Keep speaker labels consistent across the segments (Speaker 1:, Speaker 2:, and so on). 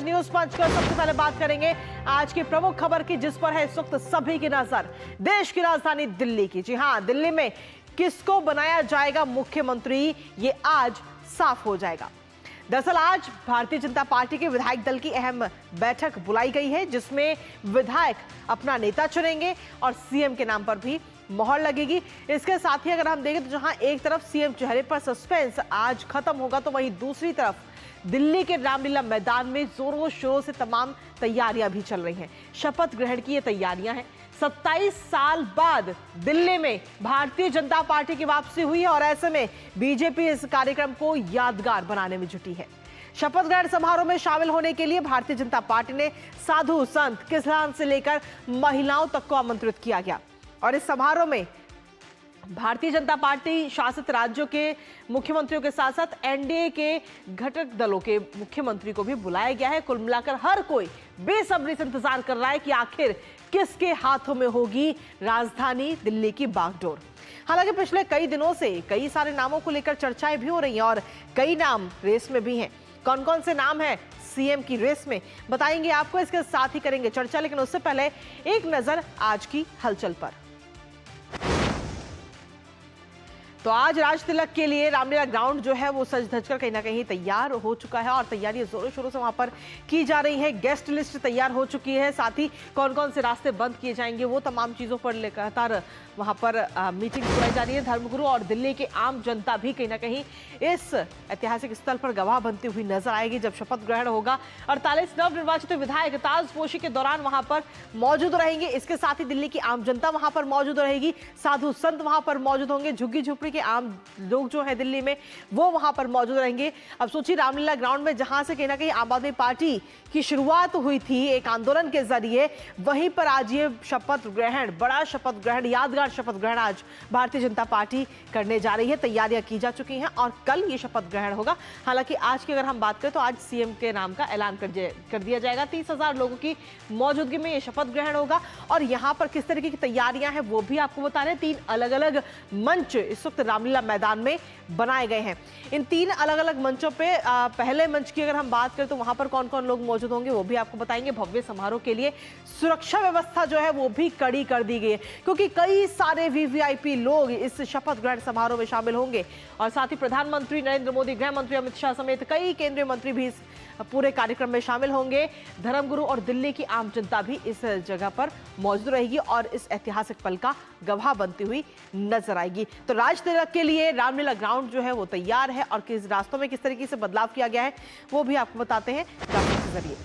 Speaker 1: News पंच कर सबसे पहले बात करेंगे आज की प्रमुख खबर की, जिस पर है इस वक्त सभी की नजर, देश की राजधानी दिल्ली की। जी हां, दिल्ली में किसको बनाया जाएगा मुख्यमंत्री, ये आज साफ हो जाएगा। दरअसल आज भारतीय जनता पार्टी के विधायक दल की अहम बैठक बुलाई गई है, जिसमें विधायक अपना नेता चुनेंगे और सीएम के नाम पर भी मोहर लगेगी। इसके साथ ही अगर हम देखें तो जहां एक तरफ सीएम चेहरे पर सस्पेंस आज खत्म होगा, तो वहीं दूसरी तरफ दिल्ली के रामलीला मैदान में जोरों शोरों से तमाम तैयारियां भी चल रही हैं। शपथ ग्रहण की ये तैयारियां हैं। 27 साल बाद दिल्ली में भारतीय जनता पार्टी की वापसी हुई है और ऐसे में बीजेपी इस कार्यक्रम को यादगार बनाने में जुटी है। शपथ ग्रहण समारोह में शामिल होने के लिए भारतीय जनता पार्टी ने साधु संत किसान से लेकर महिलाओं तक को आमंत्रित किया गया और इस समारोह में भारतीय जनता पार्टी शासित राज्यों के मुख्यमंत्रियों के साथ साथ एनडीए के घटक दलों के मुख्यमंत्री को भी बुलाया गया है। कुल मिलाकर हर कोई बेसब्री से इंतजार कर रहा है कि आखिर किसके हाथों में होगी राजधानी दिल्ली की बागडोर। हालांकि पिछले कई दिनों से कई सारे नामों को लेकर चर्चाएं भी हो रही हैं और कई नाम रेस में भी हैं। कौन कौन से नाम हैं सीएम की रेस में, बताएंगे आपको, इसके साथ ही करेंगे चर्चा। लेकिन उससे पहले एक नजर आज की हलचल पर। तो आज राज तिलक के लिए रामलीला ग्राउंड जो है वो सज धज कर कहीं ना कहीं तैयार हो चुका है और तैयारी जोरों शोरों से वहां पर की जा रही है। गेस्ट लिस्ट तैयार हो चुकी है, साथ ही कौन कौन से रास्ते बंद किए जाएंगे वो तमाम चीजों पर लगातार वहां पर मीटिंग बुलाई जा रही है। धर्मगुरु और दिल्ली की आम जनता भी कहीं ना कहीं इस ऐतिहासिक स्थल पर गवाह बनती हुई नजर आएगी जब शपथ ग्रहण होगा। 48 नवनिर्वाचित विधायक ताजपोशी के दौरान वहां पर मौजूद रहेंगे। इसके साथ ही दिल्ली की आम जनता वहां पर मौजूद रहेगी, साधु संत वहां पर मौजूद होंगे, झुग्गी झोपड़ी के आम लोग जो है दिल्ली में वो वहां पर मौजूद रहेंगे। अब सोचिए रामलीला ग्राउंड में जहां से कहीं ना कहीं आम आदमी पार्टी की शुरुआत हुई थी एक आंदोलन के जरिए, वहीं पर आज ये शपथ ग्रहण, बड़ा शपथ ग्रहण, यादगार शपथ ग्रहण आज भारतीय जनता पार्टी करने जा रही है। तैयारियां की जा चुकी हैं और कल ये शपथ ग्रहण होगा। हालांकि आज की अगर हम बात करें तो आज सीएम के नाम का ऐलान कर दिया जाएगा। 30,000 लोगों की मौजूदगी में ये शपथ ग्रहण होगा और यहाँ पर किस तरीके की तैयारियां हैं वो भी आपको बता रहे हैं। 3 अलग अलग मंच इस वक्त रामलीला मैदान में बनाए गए हैं। इन 3 अलग अलग मंचों पे पहले मंच की अगर हम बात करें तो वहां पर कौन कौन लोग मौजूद होंगे वो भी आपको बताएंगे। भव्य समारोह के लिए सुरक्षा व्यवस्था जो है वो भी कड़ी कर दी गई है, क्योंकि कई सारे वीवीआईपी लोग इस शपथ ग्रहण समारोह में शामिल होंगे और साथ ही प्रधानमंत्री नरेंद्र मोदी, गृह मंत्री अमित शाह समेत कई केंद्रीय मंत्री भी इस पूरे कार्यक्रम में शामिल होंगे। धर्मगुरु और दिल्ली की आम जनता भी इस जगह पर मौजूद रहेगी और इस ऐतिहासिक पल का गवाह बनती हुई नजर आएगी। तो राज तिलक के लिए रामलीला ग्राउंड जो है वो तैयार है और किस रास्तों में किस तरीके से बदलाव किया गया है वो भी आपको बताते हैं ग्राफिक के जरिए।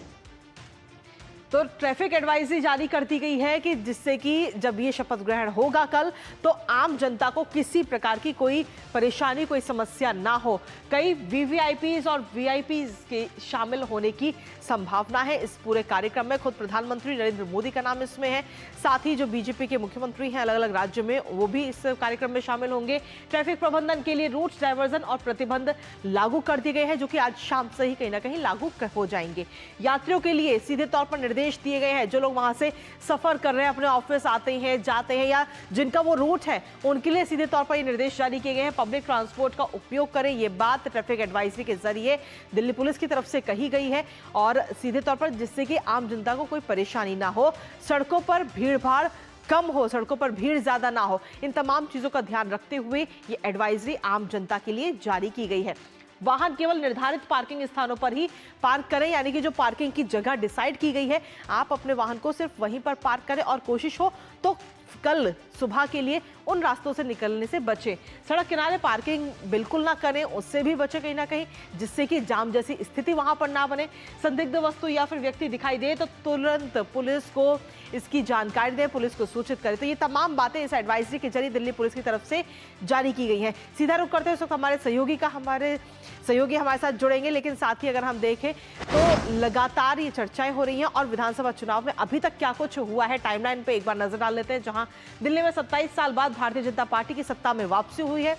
Speaker 1: तो ट्रैफिक एडवाइजरी जारी कर दी गई है कि जिससे कि जब ये शपथ ग्रहण होगा कल तो आम जनता को किसी प्रकार की कोई परेशानी, कोई समस्या ना हो। कई वीवीआईपीज और वीआईपीज के शामिल होने की संभावना है इस पूरे कार्यक्रम में। खुद प्रधानमंत्री नरेंद्र मोदी का नाम इसमें है, साथ ही जो बीजेपी के मुख्यमंत्री हैं अलग अलग राज्यों में वो भी इस कार्यक्रम में शामिल होंगे। ट्रैफिक प्रबंधन के लिए रूट डायवर्जन और प्रतिबंध लागू कर दिए गए हैं, जो कि आज शाम से ही कहीं ना कहीं लागू हो जाएंगे। यात्रियों के लिए सीधे तौर पर निर्देश दिए गए हैं। जो लोग वहां से सफर कर रहे हैं, अपने ऑफिस आते हैं, जाते हैं या जिनका वो रूट है, उनके लिए सीधे तौर पर ये निर्देश जारी किए गए हैं। पब्लिक ट्रांसपोर्ट का उपयोग करें, ये बात ट्रैफिक एडवाइजरी के जरिए दिल्ली पुलिस की तरफ से कही गई है और सीधे तौर पर जिससे कि आम जनता को कोई परेशानी ना हो, सड़कों पर भीड़ भाड़ कम हो, सड़कों पर भीड़ ज्यादा ना हो, इन तमाम चीजों का ध्यान रखते हुए ये एडवाइजरी आम जनता के लिए जारी की गई है। वाहन केवल निर्धारित पार्किंग स्थानों पर ही पार्क करें, यानी कि जो पार्किंग की जगह डिसाइड की गई है आप अपने वाहन को सिर्फ वहीं पर पार्क करें और कोशिश हो तो कल सुबह के लिए उन रास्तों से निकलने से बचें। सड़क किनारे पार्किंग बिल्कुल ना करें, उससे भी बचें कहीं ना कहीं, जिससे कि जाम जैसी स्थिति वहां पर ना बने। संदिग्ध वस्तु या फिर व्यक्ति दिखाई दे तो तुरंत पुलिस को इसकी जानकारी दें, पुलिस को सूचित करें। तो ये तमाम बातें इस एडवाइजरी के जरिए दिल्ली पुलिस की तरफ से जारी की गई हैं। सीधा रुख करते हैं इस वक्त हमारे सहयोगी हमारे साथ जुड़ेंगे, लेकिन साथ ही अगर हम देखें तो लगातार ये चर्चाएं हो रही हैं और विधानसभा चुनाव में अभी तक क्या कुछ हुआ है टाइमलाइन पे एक बार नजर डाल लेते हैं। जहां दिल्ली में 27 साल बाद भारतीय जनता पार्टी की सत्ता में वापसी हुई है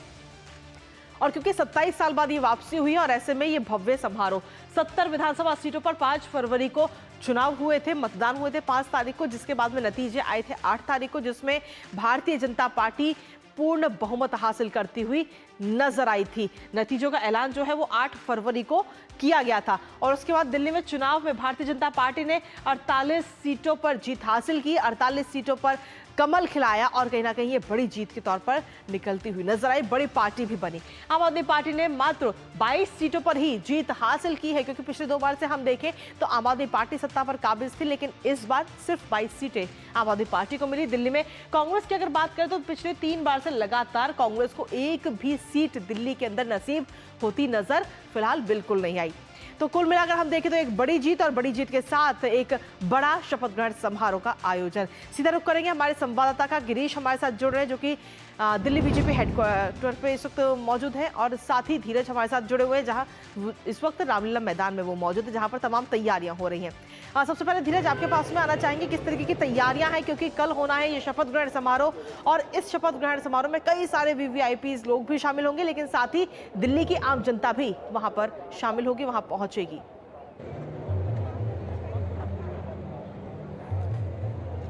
Speaker 1: और क्योंकि 27 साल बाद ये वापसी हुई है और ऐसे में ये भव्य समारोह, 70 विधानसभा सीटों पर 5 फरवरी को चुनाव हुए थे, मतदान हुए थे 5 तारीख को, जिसके बाद में नतीजे आए थे 8 तारीख को, जिसमें भारतीय जनता पार्टी पूर्ण बहुमत हासिल करती हुई नजर आई थी। नतीजों का ऐलान जो है वो 8 फरवरी को किया गया था और उसके बाद दिल्ली में चुनाव में भारतीय जनता पार्टी ने 48 सीटों पर जीत हासिल की, 48 सीटों पर कमल खिलाया और कहीं ना कहीं ये बड़ी जीत के तौर पर निकलती हुई नजर आई, बड़ी पार्टी भी बनी। आम आदमी पार्टी ने मात्र 22 सीटों पर ही जीत हासिल की है, क्योंकि पिछले 2 बार से हम देखें तो आम आदमी पार्टी सत्ता पर काबिज थी, लेकिन इस बार सिर्फ 22 सीटें आम आदमी पार्टी को मिली। दिल्ली में कांग्रेस की अगर बात करें तो पिछले 3 बार से लगातार कांग्रेस को एक भी सीट दिल्ली के अंदर नसीब होती नजर फिलहाल बिल्कुल नहीं आई। तो कुल मिलाकर हम देखें तो एक बड़ी जीत और बड़ी जीत के साथ एक बड़ा शपथ ग्रहण समारोह का आयोजन। सीधा रुख करेंगे हमारे संवाददाता का, गिरीश हमारे साथ जुड़ रहे हैं जो कि दिल्ली बीजेपी हेडक्वार्टर पे इस वक्त मौजूद है, और साथ ही धीरज हमारे साथ जुड़े हुए हैं जहां इस वक्त रामलीला मैदान में वो मौजूद है जहां पर तमाम तैयारियां हो रही हैं। सबसे पहले धीरज आपके पास में आना चाहेंगे, किस तरीके की तैयारियां हैं, क्योंकि कल होना है ये शपथ ग्रहण समारोह और इस शपथ ग्रहण समारोह में कई सारे वीवीआईपी लोग भी शामिल होंगे, लेकिन साथ ही दिल्ली की आम जनता भी वहां पर शामिल होगी, वहां पहुंचेगी।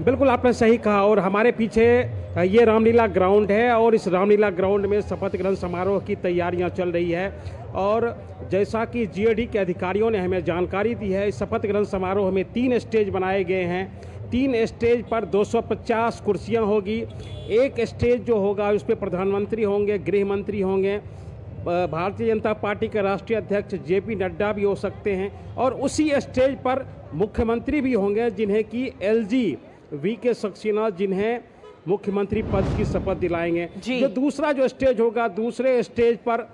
Speaker 2: बिल्कुल आपने सही कहा, और हमारे पीछे ये रामलीला ग्राउंड है और इस रामलीला ग्राउंड में शपथ ग्रहण समारोह की तैयारियां चल रही है। और जैसा कि जीएडी के अधिकारियों ने हमें जानकारी दी है, इस शपथ ग्रहण समारोह में 3 स्टेज बनाए गए हैं। 3 स्टेज पर 250 कुर्सियां होगी। एक स्टेज जो होगा उस पर प्रधानमंत्री होंगे, गृह मंत्री होंगे, भारतीय जनता पार्टी के राष्ट्रीय अध्यक्ष जेपी नड्डा भी हो सकते हैं, और उसी स्टेज पर मुख्यमंत्री भी होंगे जिन्हें कि एलजी वीके सक्सेना जिन्हें मुख्यमंत्री पद की शपथ दिलाएंगे। जो दूसरा जो स्टेज होगा, दूसरे स्टेज पर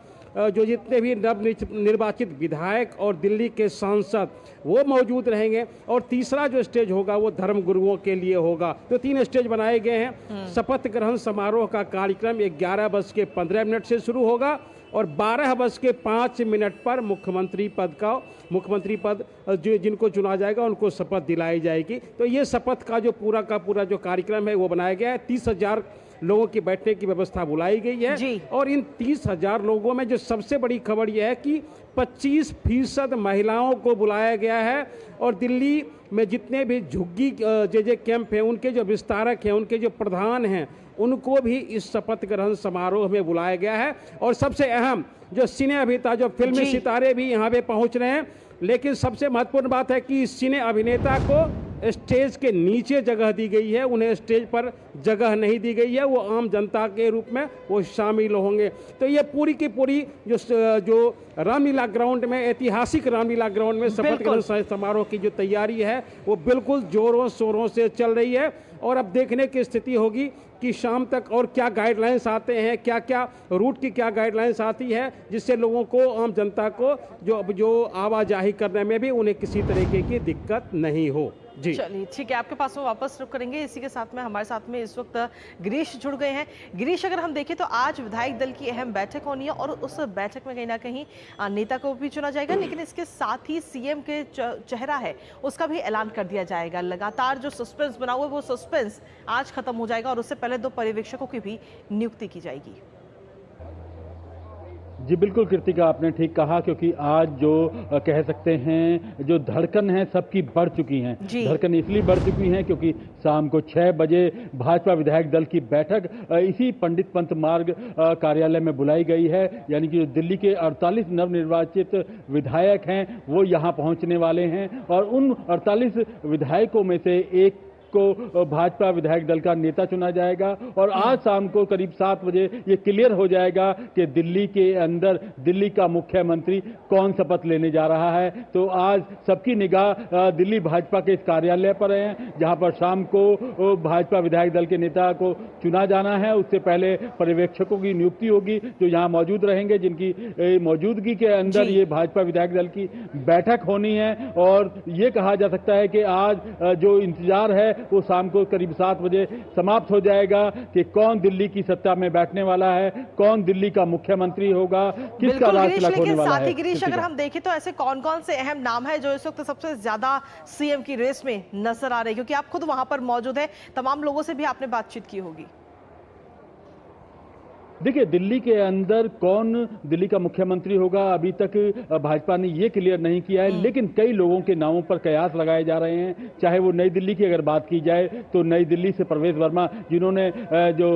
Speaker 2: जो जितने भी नवनिर्वाचित विधायक और दिल्ली के सांसद वो मौजूद रहेंगे, और तीसरा जो स्टेज होगा वो धर्म गुरुओं के लिए होगा। तो 3 स्टेज बनाए गए हैं। शपथ ग्रहण समारोह का कार्यक्रम 11:15 से शुरू होगा और 12:05 पर मुख्यमंत्री पद जो जिनको चुना जाएगा उनको शपथ दिलाई जाएगी। तो ये शपथ का जो पूरा जो कार्यक्रम है वो बनाया गया है। 30,000 लोगों की बैठने की व्यवस्था बुलाई गई है, और इन 30,000 लोगों में जो सबसे बड़ी खबर यह है कि 25% महिलाओं को बुलाया गया है, और दिल्ली में जितने भी झुग्गी जे कैंप हैं उनके जो विस्तारक हैं, उनके जो प्रधान हैं, उनको भी इस शपथ ग्रहण समारोह में बुलाया गया है। और सबसे अहम जो सिने अभिनेता, जो फिल्मी सितारे भी यहाँ पे पहुँच रहे हैं, लेकिन सबसे महत्वपूर्ण बात है कि सिने अभिनेता को स्टेज के नीचे जगह दी गई है, उन्हें स्टेज पर जगह नहीं दी गई है, वो आम जनता के रूप में वो शामिल होंगे। तो ये पूरी की पूरी जो रामलीला ग्राउंड में, ऐतिहासिक रामलीला ग्राउंड में शपथ ग्रहण समारोह की जो तैयारी है वो बिल्कुल जोरों शोरों से चल रही है। और अब देखने की स्थिति होगी कि शाम तक और क्या गाइडलाइंस आते हैं, क्या क्या रूट की क्या गाइडलाइंस आती है, जिससे लोगों को, आम जनता को जो आवाजाही करने में भी उन्हें किसी तरीके की दिक्कत नहीं हो। जी
Speaker 1: चलिए ठीक है, आपके पास में वापस रुक करेंगे। इसी के साथ में हमारे साथ में इस वक्त गिरीश जुड़ गए हैं। गिरीश, अगर हम देखें तो आज विधायक दल की अहम बैठक होनी है और उस बैठक में कहीं ना कहीं नेता को भी चुना जाएगा, लेकिन इसके साथ ही सीएम के चेहरा है उसका भी ऐलान कर दिया जाएगा। लगातार जो सस्पेंस बना हुआ है वो सस्पेंस आज खत्म हो जाएगा और उससे पहले 2 पर्यवेक्षकों की भी नियुक्ति की जाएगी।
Speaker 3: जी बिल्कुल कृतिका, आपने ठीक कहा, क्योंकि आज जो कह सकते हैं जो धड़कन है सबकी बढ़ चुकी हैं। धड़कन इसलिए बढ़ चुकी हैं क्योंकि शाम को 6 बजे भाजपा विधायक दल की बैठक इसी पंडित पंत मार्ग कार्यालय में बुलाई गई है। यानी कि जो दिल्ली के 48 नवनिर्वाचित विधायक हैं वो यहाँ पहुँचने वाले हैं, और उन 48 विधायकों में से एक को भाजपा विधायक दल का नेता चुना जाएगा। और आज शाम को करीब 7 बजे ये क्लियर हो जाएगा कि दिल्ली के अंदर दिल्ली का मुख्यमंत्री कौन शपथ लेने जा रहा है। तो आज सबकी निगाह दिल्ली भाजपा के इस कार्यालय पर है, जहां पर शाम को भाजपा विधायक दल के नेता को चुना जाना है। उससे पहले पर्यवेक्षकों की नियुक्ति होगी जो यहाँ मौजूद रहेंगे, जिनकी मौजूदगी के अंदर ये भाजपा विधायक दल की बैठक होनी है। और ये कहा जा सकता है कि आज जो इंतजार है वो शाम को करीब 7 बजे समाप्त हो जाएगा कि कौन दिल्ली की सत्ता में बैठने वाला है, कौन दिल्ली का मुख्यमंत्री होगा, किसका राज तिलक होने वाला है।
Speaker 1: गिरीश, अगर हम देखें तो ऐसे कौन कौन से अहम नाम है जो इस वक्त सबसे ज्यादा सीएम की रेस में नजर आ रहे हैं, क्योंकि आप खुद वहां पर मौजूद है, तमाम लोगों से भी आपने बातचीत की होगी।
Speaker 3: देखिए, दिल्ली के अंदर कौन दिल्ली का मुख्यमंत्री होगा अभी तक भाजपा ने ये क्लियर नहीं किया है, लेकिन कई लोगों के नामों पर कयास लगाए जा रहे हैं। चाहे वो नई दिल्ली की अगर बात की जाए तो नई दिल्ली से प्रवेश वर्मा, जिन्होंने जो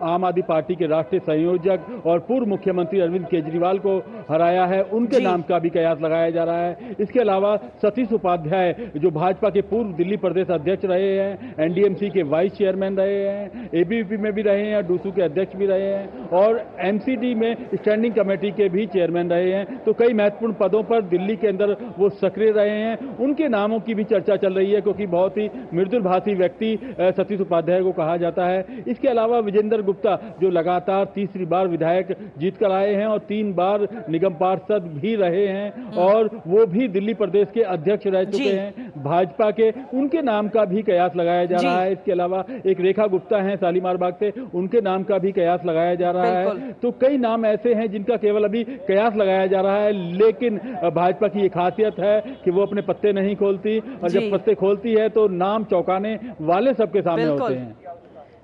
Speaker 3: आम आदमी पार्टी के राष्ट्रीय संयोजक और पूर्व मुख्यमंत्री अरविंद केजरीवाल को हराया है, उनके नाम का भी कयास लगाया जा रहा है। इसके अलावा सतीश उपाध्याय, जो भाजपा के पूर्व दिल्ली प्रदेश अध्यक्ष रहे हैं, एनडीएमसी के वाइस चेयरमैन रहे हैं, एबीवीपी में भी रहे हैं, डूसू के अध्यक्ष भी रहे हैं और एमसीडी में स्टैंडिंग कमेटी के भी चेयरमैन रहे हैं। तो कई महत्वपूर्ण पदों पर दिल्ली के अंदर वो सक्रिय रहे हैं। उनके नामों की भी चर्चा चल रही है, क्योंकि बहुत ही मृदुलभाषी व्यक्ति सतीश उपाध्याय को कहा जाता है। इसके अलावा विजेंद्र गुप्ता, जो लगातार तीसरी बार विधायक जीत कर आए हैं और 3 बार निगम पार्षद भी रहे हैं और वो भी दिल्ली प्रदेश के अध्यक्ष रह चुके हैं भाजपा के, उनके नाम का भी कयास लगाया जा रहा है। इसके अलावा एक रेखा गुप्ता हैं शालीमार बाग से, उनके नाम का भी कयास लगाया जा रहा है। तो कई नाम ऐसे हैं जिनका केवल अभी कयास लगाया जा रहा है, लेकिन भाजपा की एक खासियत है कि वो अपने पत्ते नहीं खोलती और जब पत्ते खोलती है तो नाम चौंकाने वाले सबके सामने होते हैं।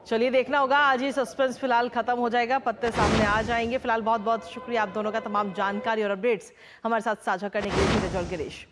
Speaker 1: चलिए देखना होगा, आज ही सस्पेंस फिलहाल खत्म हो जाएगा, पत्ते सामने आ जाएंगे। फिलहाल बहुत बहुत शुक्रिया आप दोनों का तमाम जानकारी और अपडेट्स हमारे साथ साझा करने के लिए गिरीश।